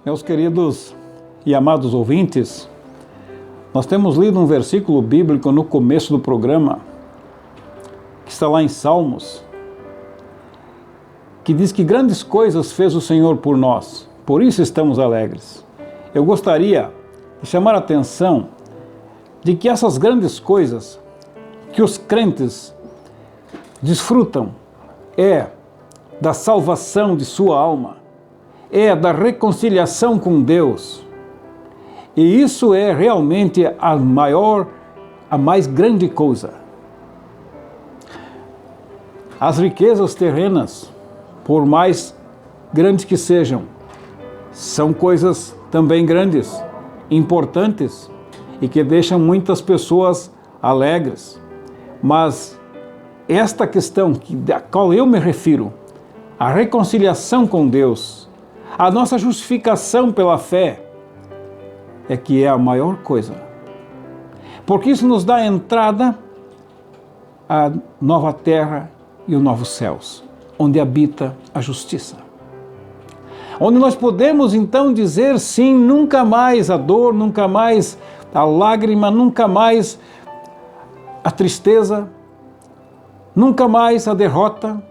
Meus queridos e amados ouvintes, nós temos lido um versículo bíblico no começo do programa, que está lá em Salmos, que diz que grandes coisas fez o Senhor por nós, por isso estamos alegres. Eu gostaria de chamar a atenção de que essas grandes coisas que os crentes desfrutam é da salvação de sua alma, é da reconciliação com Deus. E isso é realmente a mais grande coisa. As riquezas terrenas, por mais grandes que sejam, são coisas também grandes, importantes e que deixam muitas pessoas alegres. Mas esta questão da qual eu me refiro, a reconciliação com Deus, a nossa justificação pela fé, é que é a maior coisa. Porque isso nos dá entrada à nova terra e os novos céus, onde habita a justiça. Onde nós podemos então dizer sim, nunca mais a dor, nunca mais a lágrima, nunca mais a tristeza, nunca mais a derrota.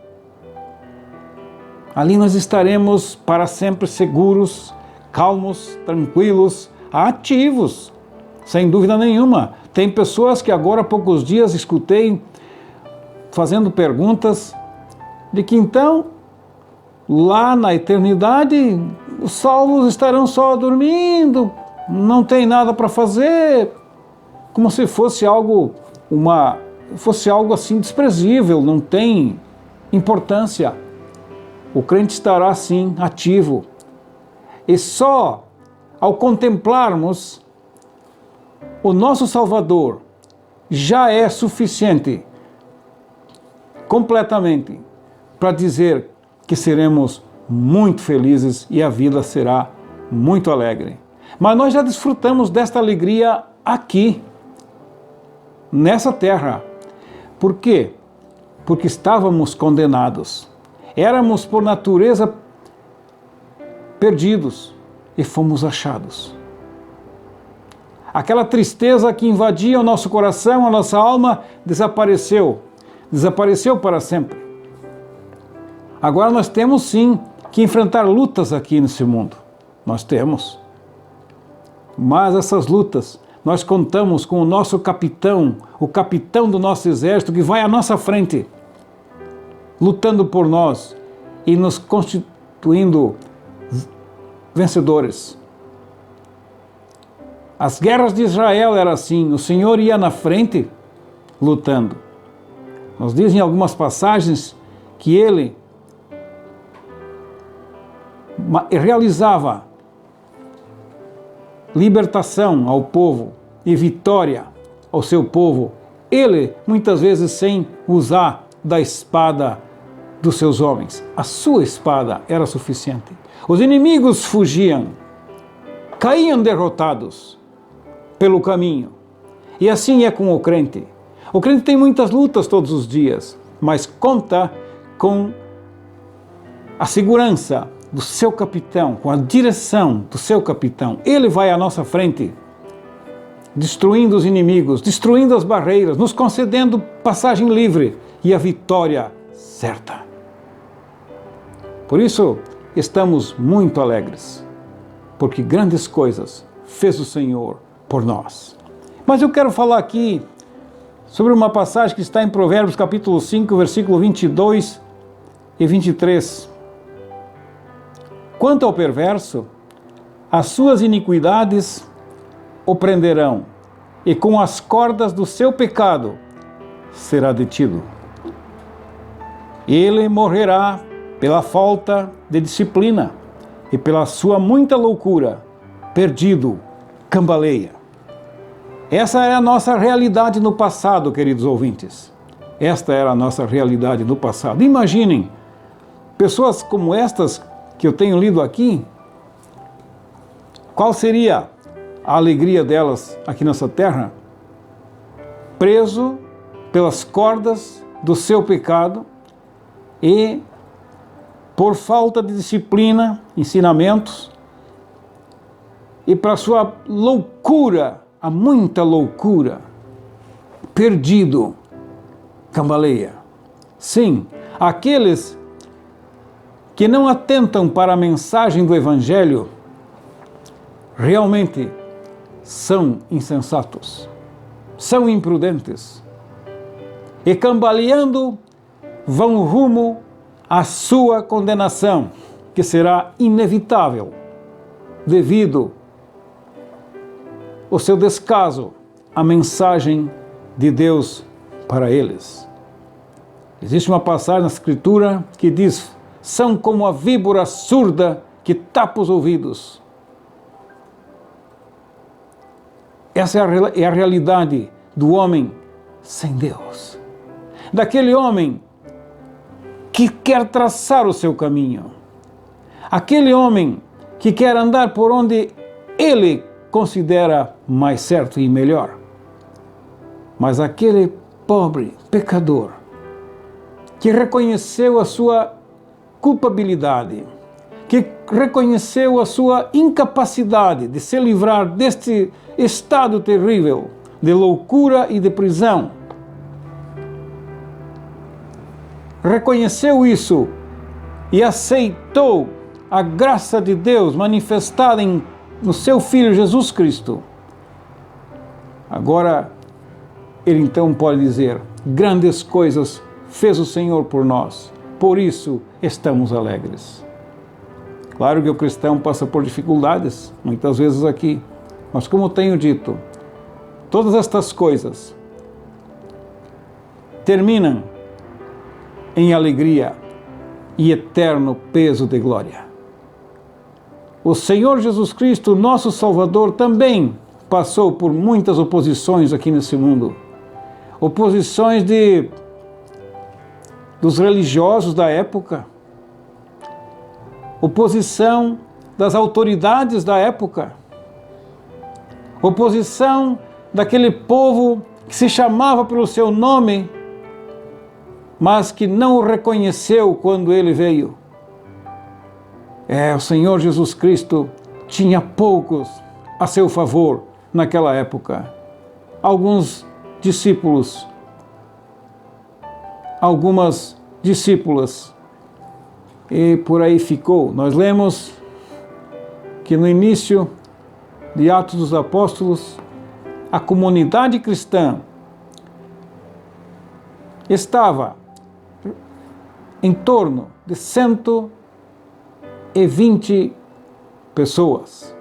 Ali nós estaremos para sempre seguros, calmos, tranquilos, ativos, sem dúvida nenhuma. Tem pessoas que agora há poucos dias escutei fazendo perguntas de que então, lá na eternidade, os salvos estarão só dormindo, não tem nada para fazer, como se fosse algo assim desprezível, não tem importância. O crente estará assim, ativo. E só ao contemplarmos o nosso Salvador já é suficiente, completamente, para dizer que seremos muito felizes e a vida será muito alegre. Mas nós já desfrutamos desta alegria aqui, nessa terra. Por quê? Porque estávamos condenados. Éramos por natureza perdidos e fomos achados. Aquela tristeza que invadia o nosso coração, a nossa alma, desapareceu para sempre. Agora nós temos sim que enfrentar lutas aqui nesse mundo. Nós temos. Mas essas lutas, nós contamos com o nosso capitão, o capitão do nosso exército que vai à nossa frente, lutando por nós e nos constituindo vencedores. As guerras de Israel eram assim, o Senhor ia na frente lutando. Nos dizem algumas passagens que ele realizava libertação ao povo e vitória ao seu povo. Ele, muitas vezes, sem usar da espada dos seus homens. A sua espada era suficiente. Os inimigos fugiam, caíam derrotados pelo caminho. E assim é com o crente. O crente tem muitas lutas todos os dias, mas conta com a segurança do seu capitão, com a direção do seu capitão. Ele vai à nossa frente, destruindo os inimigos, destruindo as barreiras, nos concedendo passagem livre e a vitória certa. Por isso, estamos muito alegres, porque grandes coisas fez o Senhor por nós. Mas eu quero falar aqui sobre uma passagem que está em Provérbios capítulo 5, versículo 22 e 23. Quanto ao perverso, as suas iniquidades o prenderão, e com as cordas do seu pecado será detido. Ele morrerá pela falta de disciplina e pela sua muita loucura, perdido, cambaleia. Essa é a nossa realidade no passado, queridos ouvintes. Esta era a nossa realidade no passado. Imaginem, pessoas como estas que eu tenho lido aqui, qual seria a alegria delas aqui nessa terra? Preso pelas cordas do seu pecado e por falta de disciplina, ensinamentos, e para sua loucura, há muita loucura, perdido, cambaleia. Sim, aqueles que não atentam para a mensagem do Evangelho realmente são insensatos, são imprudentes e, cambaleando, vão rumo à sua condenação, que será inevitável devido ao seu descaso à mensagem de Deus para eles. Existe uma passagem na Escritura que diz: são como a víbora surda que tapa os ouvidos. Essa é a realidade do homem sem Deus. Daquele homem que quer traçar o seu caminho. Aquele homem que quer andar por onde ele considera mais certo e melhor. Mas aquele pobre pecador que reconheceu a sua culpabilidade, que reconheceu a sua incapacidade de se livrar deste estado terrível de loucura e de prisão, reconheceu isso e aceitou a graça de Deus manifestada no seu Filho Jesus Cristo. Agora, ele então pode dizer: grandes coisas fez o Senhor por nós, por isso estamos alegres. Claro que o cristão passa por dificuldades, muitas vezes aqui, mas como tenho dito, todas estas coisas terminam em alegria e eterno peso de glória. O Senhor Jesus Cristo, nosso Salvador, também passou por muitas oposições aqui nesse mundo. Oposições dos religiosos da época, oposição das autoridades da época, oposição daquele povo que se chamava pelo seu nome, mas que não o reconheceu quando ele veio. O Senhor Jesus Cristo tinha poucos a seu favor naquela época. Alguns discípulos, algumas discípulas, e por aí ficou. Nós lemos que no início de Atos dos Apóstolos, a comunidade cristã estava em torno de 120 pessoas.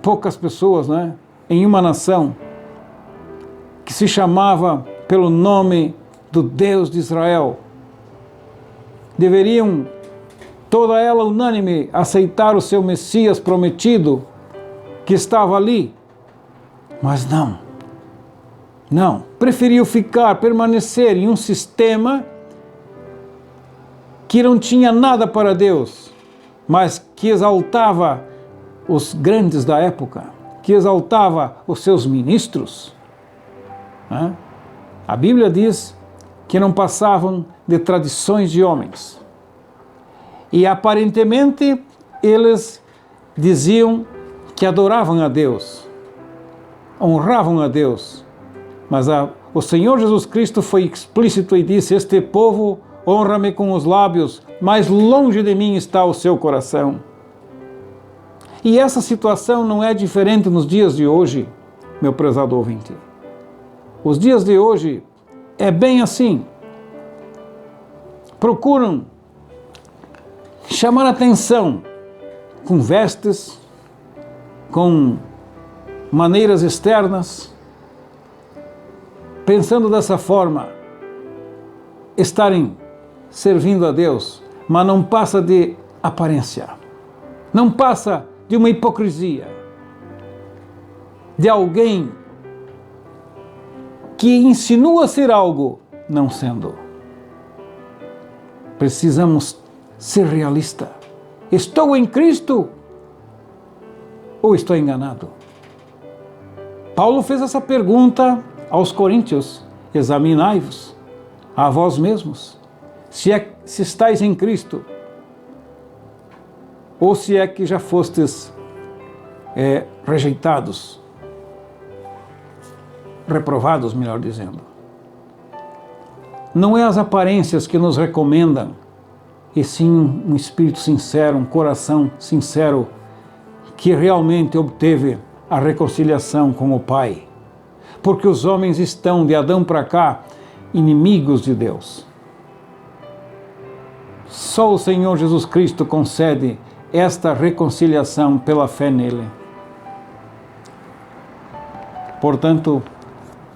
Poucas pessoas, né? Em uma nação que se chamava pelo nome do Deus de Israel. Deveriam, toda ela unânime, aceitar o seu Messias prometido que estava ali. Mas não, preferiu permanecer em um sistema que não tinha nada para Deus, mas que exaltava os grandes da época, que exaltava os seus ministros. A Bíblia diz que não passavam de tradições de homens. E aparentemente eles diziam que adoravam a Deus, honravam a Deus. Mas o Senhor Jesus Cristo foi explícito e disse: este povo honra-me com os lábios, mas longe de mim está o seu coração. E essa situação não é diferente nos dias de hoje, meu prezado ouvinte. Os dias de hoje é bem assim. Procuram chamar atenção com vestes, com maneiras externas, pensando dessa forma, estarem servindo a Deus, mas não passa de aparência, não passa de uma hipocrisia, de alguém que insinua ser algo, não sendo. Precisamos ser realistas. Estou em Cristo ou estou enganado? Paulo fez essa pergunta aos coríntios: examinai-vos a vós mesmos, se estáis em Cristo. ou se é que já fostes rejeitados, reprovados, melhor dizendo. Não é as aparências que nos recomendam, e sim um espírito sincero, um coração sincero, que realmente obteve a reconciliação com o Pai. Porque os homens estão, de Adão para cá, inimigos de Deus. Só o Senhor Jesus Cristo concede esta reconciliação pela fé nele. Portanto,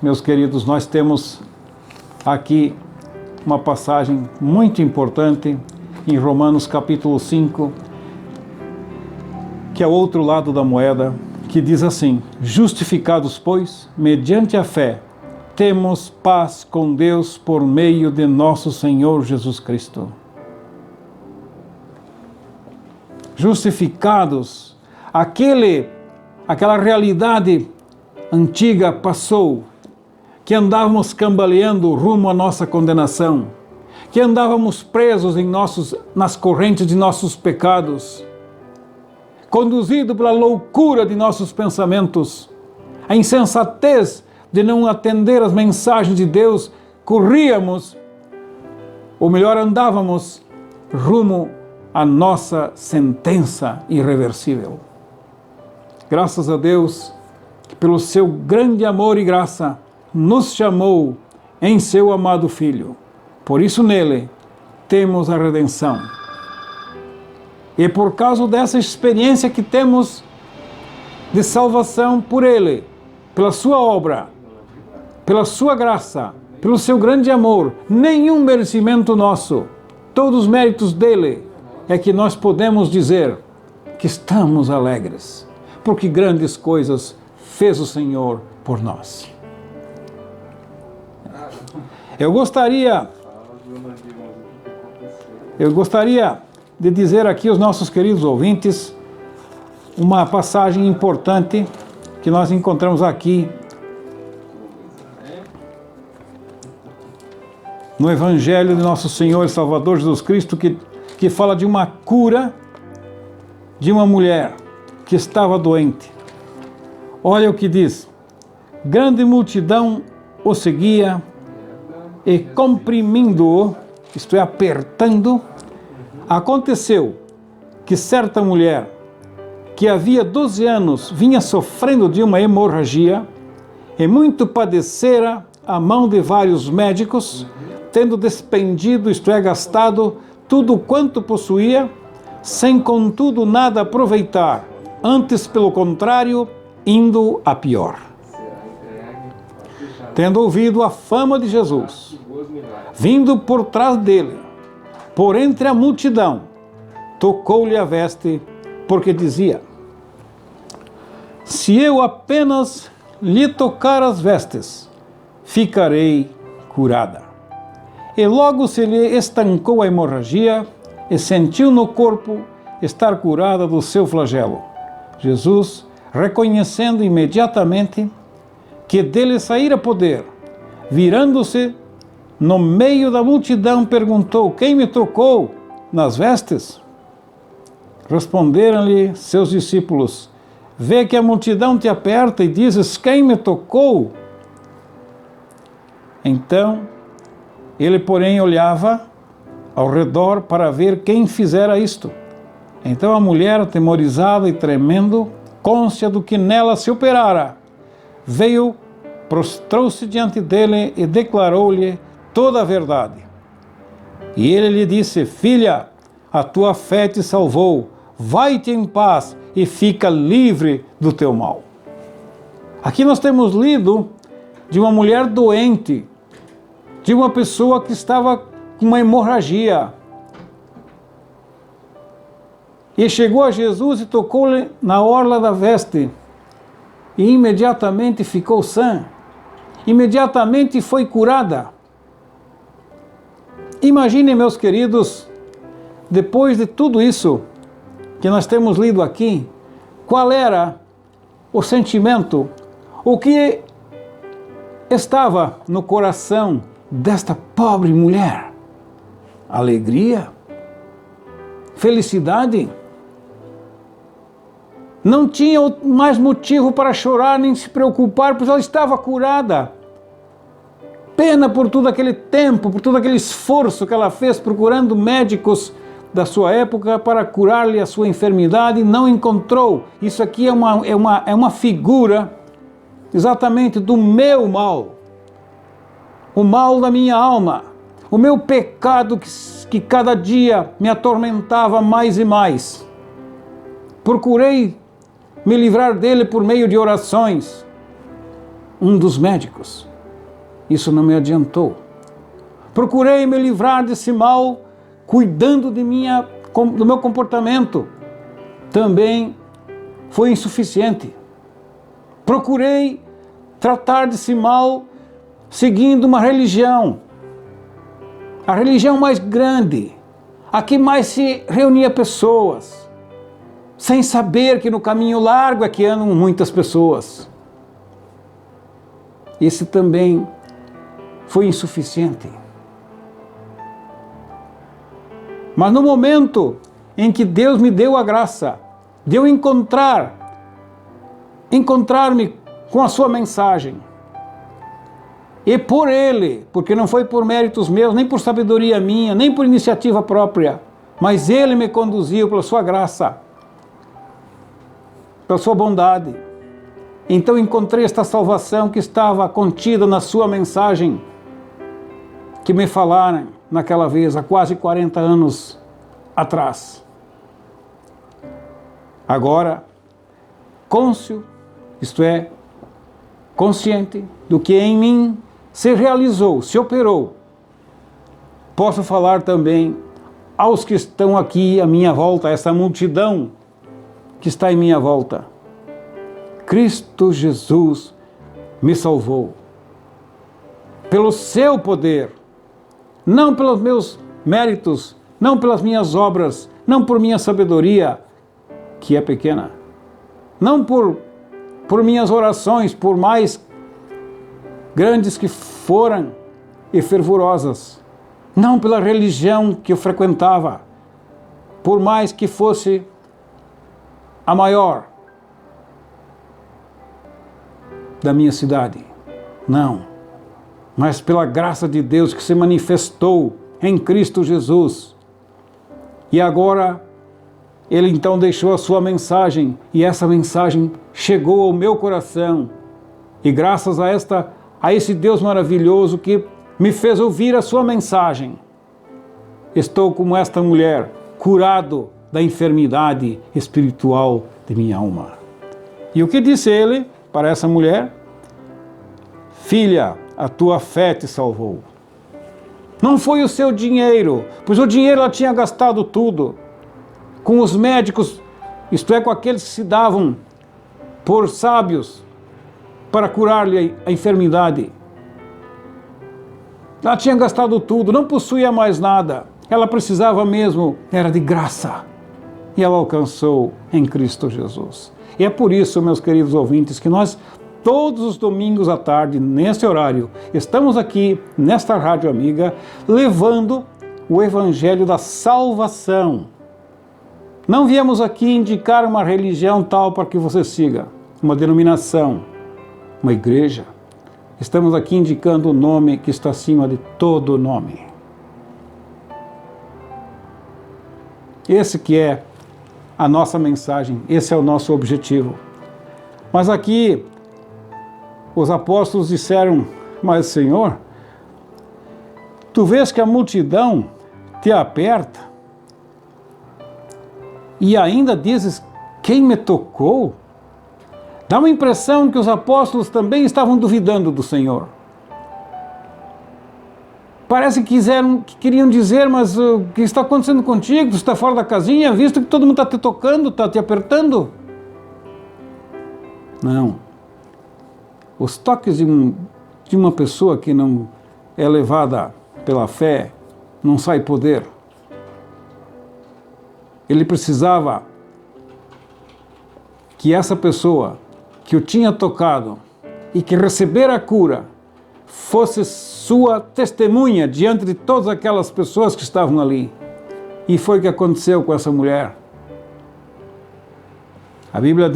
meus queridos, nós temos aqui uma passagem muito importante em Romanos capítulo 5, que é o outro lado da moeda, que diz assim: justificados, pois, mediante a fé, temos paz com Deus por meio de nosso Senhor Jesus Cristo. Justificados, aquela realidade antiga passou, que andávamos cambaleando rumo à nossa condenação, que andávamos presos nas correntes de nossos pecados, conduzido pela loucura de nossos pensamentos, a insensatez de não atender às mensagens de Deus, corríamos, ou melhor, andávamos rumo à nossa sentença irreversível. Graças a Deus, que pelo seu grande amor e graça, nos chamou em seu amado Filho. Por isso nele temos a redenção. E por causa dessa experiência que temos de salvação por ele, pela sua obra, pela sua graça, pelo seu grande amor, nenhum merecimento nosso, todos os méritos dele, é que nós podemos dizer que estamos alegres, porque grandes coisas fez o Senhor por nós. Eu gostaria de dizer aqui aos nossos queridos ouvintes uma passagem importante que nós encontramos aqui no Evangelho de nosso Senhor e Salvador Jesus Cristo, que fala de uma cura de uma mulher que estava doente. Olha o que diz: grande multidão o seguia e comprimindo-o, isto é, apertando, aconteceu que certa mulher, que havia 12 anos vinha sofrendo de uma hemorragia e muito padecera à mão de vários médicos, tendo despendido, isto é, gastado tudo quanto possuía, sem contudo nada aproveitar, antes pelo contrário, indo a pior. Tendo ouvido a fama de Jesus, vindo por trás dele, por entre a multidão, tocou-lhe a veste, porque dizia: se eu apenas lhe tocar as vestes, ficarei curada. E logo se lhe estancou a hemorragia e sentiu no corpo estar curada do seu flagelo. Jesus, reconhecendo imediatamente que dele saíra poder, virando-se no meio da multidão, perguntou: quem me tocou nas vestes? Responderam-lhe seus discípulos: vê que a multidão te aperta e dizes: quem me tocou? Então, ele, porém, olhava ao redor para ver quem fizera isto. Então a mulher, atemorizada e tremendo, cônscia do que nela se operara, veio, prostrou-se diante dele e declarou-lhe toda a verdade. E ele lhe disse: filha, a tua fé te salvou, vai-te em paz e fica livre do teu mal. Aqui nós temos lido de uma mulher doente, de uma pessoa que estava com uma hemorragia. E chegou a Jesus e tocou-lhe na orla da veste. E imediatamente ficou sã. Imediatamente foi curada. Imaginem, meus queridos, depois de tudo isso que nós temos lido aqui, qual era o sentimento, o que estava no coração desta pobre mulher? Alegria? Felicidade? não tinha mais motivo para chorar nem se preocupar, pois ela estava curada. Pena por todo aquele tempo, por todo aquele esforço que ela fez procurando médicos da sua época para curar-lhe a sua enfermidade e não encontrou. Isso aqui é uma figura exatamente do meu mal, o mal da minha alma, o meu pecado que cada dia me atormentava mais e mais. Procurei me livrar dele por meio de orações. Um dos médicos. Isso não me adiantou. Procurei me livrar desse mal cuidando do meu comportamento. Também foi insuficiente. Procurei tratar desse mal seguindo uma religião. A religião mais grande, a que mais se reunia pessoas, sem saber que no caminho largo é que andam muitas pessoas. Esse também foi insuficiente. Mas no momento em que Deus me deu a graça de eu encontrar-me com a sua mensagem, e por Ele, porque não foi por méritos meus, nem por sabedoria minha, nem por iniciativa própria, mas Ele me conduziu pela sua graça, pela sua bondade. Então encontrei esta salvação que estava contida na sua mensagem, que me falaram naquela vez, há quase 40 anos atrás. Agora, cônscio, isto é, consciente do que em mim se realizou, se operou, posso falar também aos que estão aqui à minha volta, essa multidão que está em minha volta. Cristo Jesus me salvou pelo seu poder, não pelos meus méritos, não pelas minhas obras, não por minha sabedoria, que é pequena, não por minhas orações, por mais grandes que foram e fervorosas, não pela religião que eu frequentava, por mais que fosse a maior da minha cidade, não, mas pela graça de Deus que se manifestou em Cristo Jesus. E agora Ele então deixou a sua mensagem, e essa mensagem chegou ao meu coração, e graças a esse Deus maravilhoso que me fez ouvir a sua mensagem, estou como esta mulher, curado da enfermidade espiritual de minha alma. E o que disse ele para essa mulher? Filha, a tua fé te salvou. Não foi o seu dinheiro, pois o dinheiro ela tinha gastado tudo com os médicos, isto é, com aqueles que se davam por sábios para curar-lhe a enfermidade. Ela tinha gastado tudo, não possuía mais nada. Ela precisava mesmo, era de graça. E ela alcançou em Cristo Jesus. E é por isso, meus queridos ouvintes, que nós, todos os domingos à tarde, nesse horário, estamos aqui, nesta Rádio Amiga, levando o Evangelho da salvação. Não viemos aqui indicar uma religião tal para que você siga, uma denominação, uma igreja. Estamos aqui indicando o nome que está acima de todo nome. Esse que é a nossa mensagem, esse é o nosso objetivo. Mas aqui, os apóstolos disseram, mas Senhor, tu vês que a multidão te aperta e ainda dizes, quem me tocou? Dá uma impressão que os apóstolos também estavam duvidando do Senhor. Parece que queriam dizer, mas o que está acontecendo contigo? Tu está fora da casinha, visto que todo mundo está te tocando, está te apertando? Não. Os toques de uma pessoa que não é levada pela fé, não sai poder. Ele precisava que essa pessoa que o tinha tocado e que recebera a cura fosse sua testemunha diante de todas aquelas pessoas que estavam ali. E foi o que aconteceu com essa mulher. A Bíblia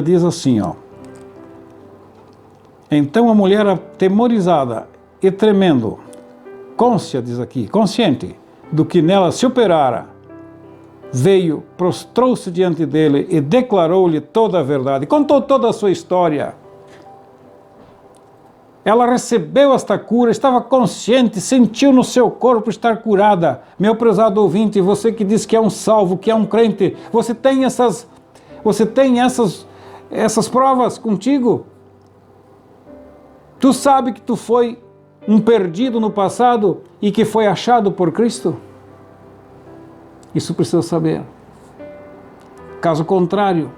diz assim, ó. Então a mulher, atemorizada e tremendo, consciente do que nela se operara, veio, prostrou-se diante dele e declarou-lhe toda a verdade. Contou toda a sua história. Ela recebeu esta cura, estava consciente, sentiu no seu corpo estar curada. Meu prezado ouvinte, você que diz que é um salvo, que é um crente, você tem essas provas contigo? Tu sabe que tu foi um perdido no passado e que foi achado por Cristo? Isso precisa saber. Caso contrário,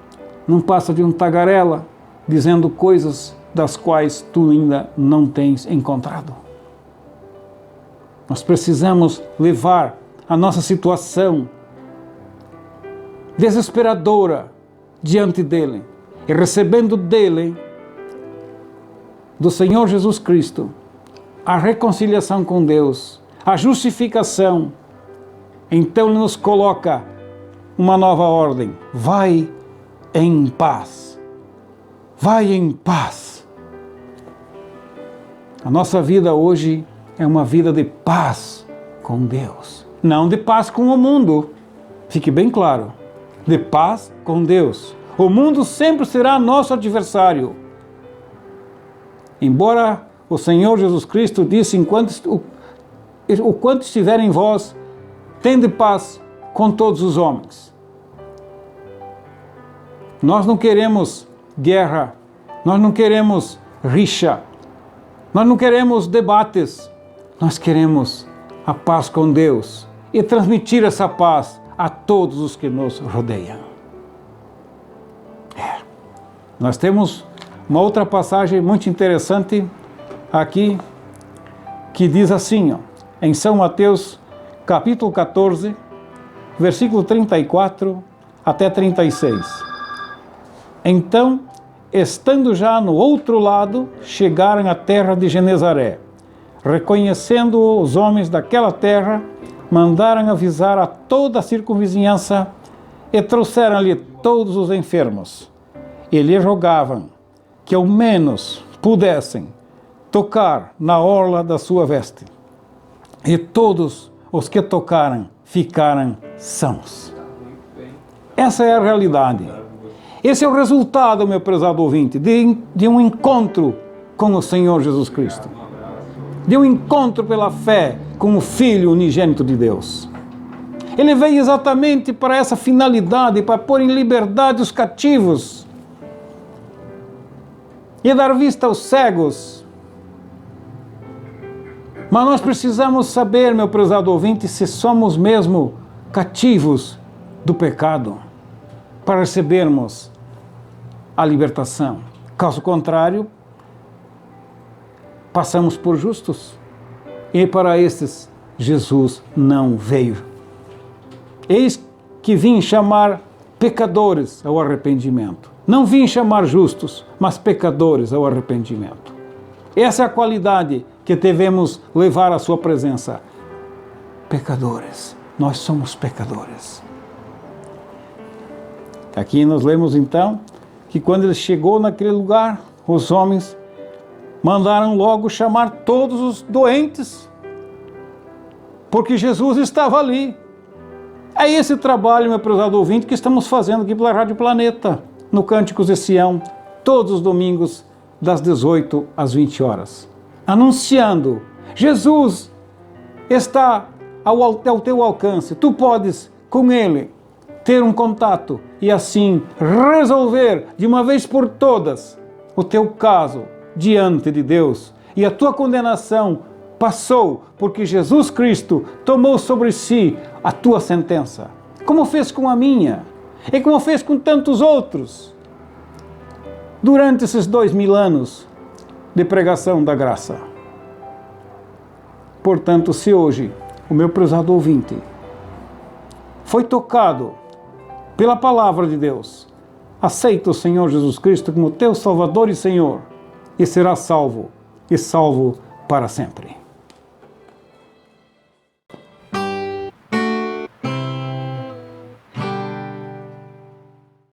não passa de um tagarela dizendo coisas das quais tu ainda não tens encontrado. Nós precisamos levar a nossa situação desesperadora diante dele e recebendo dele, do Senhor Jesus Cristo, a reconciliação com Deus, a justificação. Então ele nos coloca uma nova ordem. Vai em paz. Vai em paz. A nossa vida hoje é uma vida de paz com Deus. Não de paz com o mundo. Fique bem claro. De paz com Deus. O mundo sempre será nosso adversário. Embora o Senhor Jesus Cristo disse, o quanto estiver em vós, tende paz com todos os homens. Nós não queremos guerra, nós não queremos rixa, nós não queremos debates, nós queremos a paz com Deus e transmitir essa paz a todos os que nos rodeiam. Nós temos uma outra passagem muito interessante aqui, que diz assim, ó, em São Mateus, capítulo 14, versículo 34 até 36. Então, estando já no outro lado, chegaram à terra de Genezaré. Reconhecendo os homens daquela terra, mandaram avisar a toda a circunvizinhança e trouxeram-lhe todos os enfermos. E lhe rogavam que ao menos pudessem tocar na orla da sua veste. E todos os que tocaram ficaram sãos. Essa é a realidade. Esse é o resultado, meu prezado ouvinte, de um encontro com o Senhor Jesus Cristo. De um encontro pela fé com o Filho unigênito de Deus. Ele veio exatamente para essa finalidade, para pôr em liberdade os cativos e dar vista aos cegos. Mas nós precisamos saber, meu prezado ouvinte, se somos mesmo cativos do pecado, para recebermos a libertação. Caso contrário, passamos por justos. E para estes, Jesus não veio. Eis que vim chamar pecadores ao arrependimento. Não vim chamar justos, mas pecadores ao arrependimento. Essa é a qualidade que devemos levar à sua presença. Pecadores. Nós somos pecadores. Aqui nós lemos então que quando ele chegou naquele lugar, os homens mandaram logo chamar todos os doentes, porque Jesus estava ali. É esse trabalho, meu prezado ouvinte, que estamos fazendo aqui pela Rádio Planeta, no Cânticos de Sião, todos os domingos, das 18 às 20 horas. Anunciando, Jesus está ao teu alcance, tu podes com Ele ter um contato e assim resolver de uma vez por todas o teu caso diante de Deus. E a tua condenação passou porque Jesus Cristo tomou sobre si a tua sentença, como fez com a minha e como fez com tantos outros durante esses 2000 anos de pregação da graça. Portanto, se hoje o meu prezado ouvinte foi tocado pela palavra de Deus, aceita o Senhor Jesus Cristo como teu Salvador e Senhor, e será salvo, e salvo para sempre.